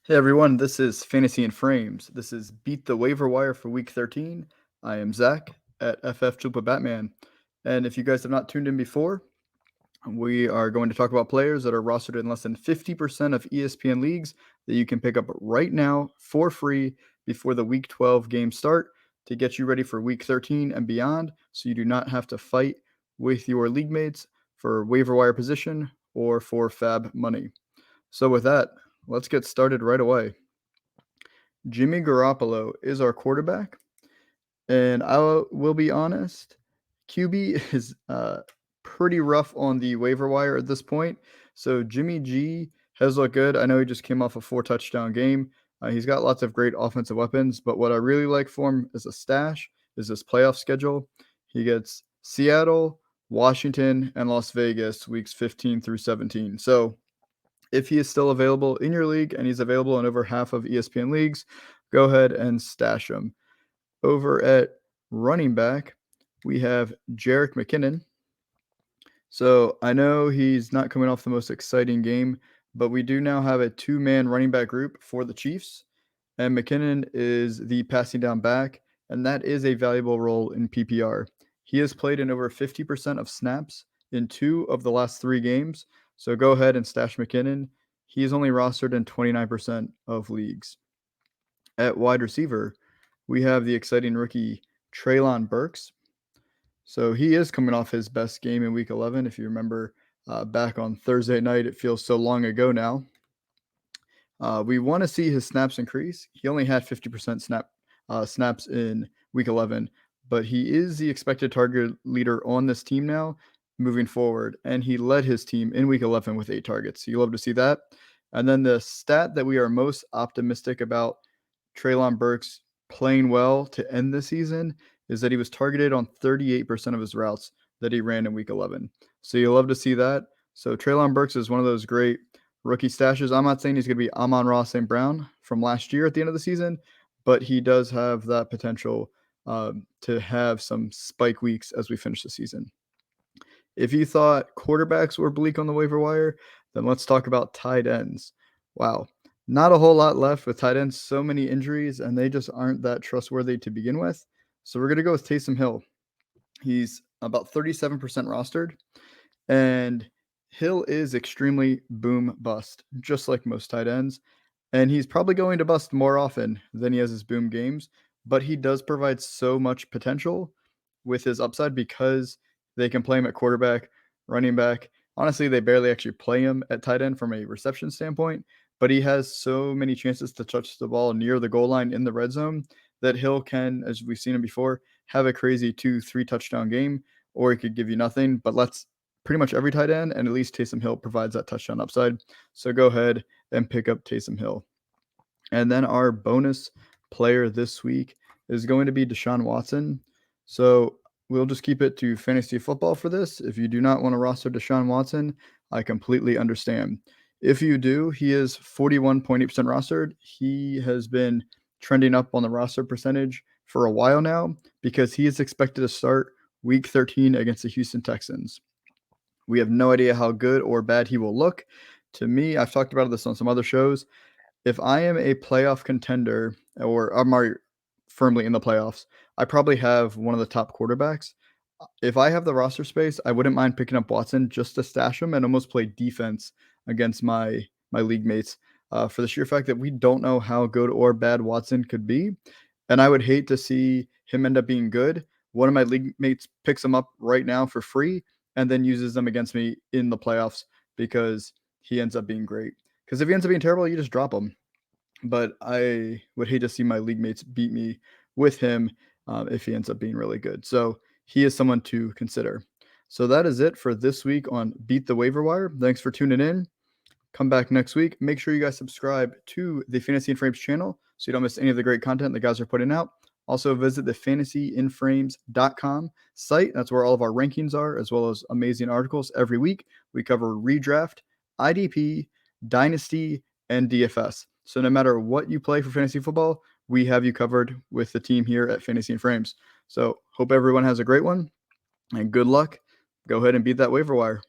Hey everyone, this is Fantasy and Frames. This is Beat the Waiver Wire for Week 13. I am Zach at FF Chupa Batman. And if you guys have not tuned in before, we are going to talk about players that are rostered in less than 50% of ESPN leagues that you can pick up right now for free before the Week 12 games start to get you ready for Week 13 and beyond, so you do not have to fight with your league mates for waiver wire position or for fab money. So with that, let's get started right away. Jimmy Garoppolo is our quarterback, and I will be honest, QB is pretty rough on the waiver wire at this point. So Jimmy G has looked good. I know he just came off a 4-touchdown game. He's got lots of great offensive weapons, but what I really like for him as a stash is this playoff schedule. He gets Seattle, Washington, and Las Vegas weeks 15 through 17. So if he is still available in your league and he's available in over half of ESPN leagues, go ahead and stash him. Over at running back, we have Jerick McKinnon. So I know he's not coming off the most exciting game, but we do now have a two-man running back group for the Chiefs, and McKinnon is the passing down back, and that is a valuable role in PPR. He has played in over 50% of snaps in 2 of the last 3 games, so go ahead and stash McKinnon. He is only rostered in 29% of leagues. At wide receiver, we have the exciting rookie Treylon Burks. So he is coming off his best game in Week 11. If you remember back on Thursday night, it feels so long ago now. We want to see his snaps increase. He only had 50% snaps in Week 11, but he is the expected target leader on this team now moving forward, and he led his team in Week 11 with 8 targets. So you love to see that. And then the stat that we are most optimistic about Treylon Burks playing well to end the season is that he was targeted on 38% of his routes that he ran in Week 11. So you love to see that. So Treylon Burks is one of those great rookie stashes. I'm not saying he's going to be Amon-Ra St. Brown from last year at the end of the season, but he does have that potential to have some spike weeks as we finish the season. If you thought quarterbacks were bleak on the waiver wire, then let's talk about tight ends. Wow. Not a whole lot left with tight ends. So many injuries, and they just aren't that trustworthy to begin with. So we're going to go with Taysom Hill. He's about 37% rostered, and Hill is extremely boom bust, just like most tight ends. And he's probably going to bust more often than he has his boom games, but he does provide so much potential with his upside because they can play him at quarterback, running back. Honestly, they barely actually play him at tight end from a reception standpoint, but he has so many chances to touch the ball near the goal line in the red zone that Hill can, as we've seen him before, have a crazy 2-3 touchdown game, or he could give you nothing. But let's pretty much every tight end, and at least Taysom Hill provides that touchdown upside. So go ahead and pick up Taysom Hill. And then our bonus player this week is going to be Deshaun Watson. So we'll just keep it to fantasy football for this. If you do not want to roster Deshaun Watson, I completely understand. If you do, he is 41.8% rostered. He has been trending up on the roster percentage for a while now because he is expected to start Week 13 against the Houston Texans. We have no idea how good or bad he will look. To me, I've talked about this on some other shows. If I am a playoff contender or I'm already firmly in the playoffs, I probably have one of the top quarterbacks. If I have the roster space, I wouldn't mind picking up Watson just to stash him and almost play defense against my league mates for the sheer fact that we don't know how good or bad Watson could be. And I would hate to see him end up being good. One of my league mates picks him up right now for free and then uses them against me in the playoffs because he ends up being great. Because if he ends up being terrible, you just drop him. But I would hate to see my league mates beat me with him if he ends up being really good. So he is someone to consider. So that is it for this week on Beat the Waiver Wire. Thanks for tuning in. Come back next week. Make sure you guys subscribe to the Fantasy and Frames channel so you don't miss any of the great content the guys are putting out. Also visit the fantasyinframes.com site. That's where all of our rankings are, as well as amazing articles every week. We cover Redraft, IDP, Dynasty, and DFS. So no matter what you play for fantasy football, we have you covered with the team here at Fantasy and Frames. So hope everyone has a great one and good luck. Go ahead and beat that waiver wire.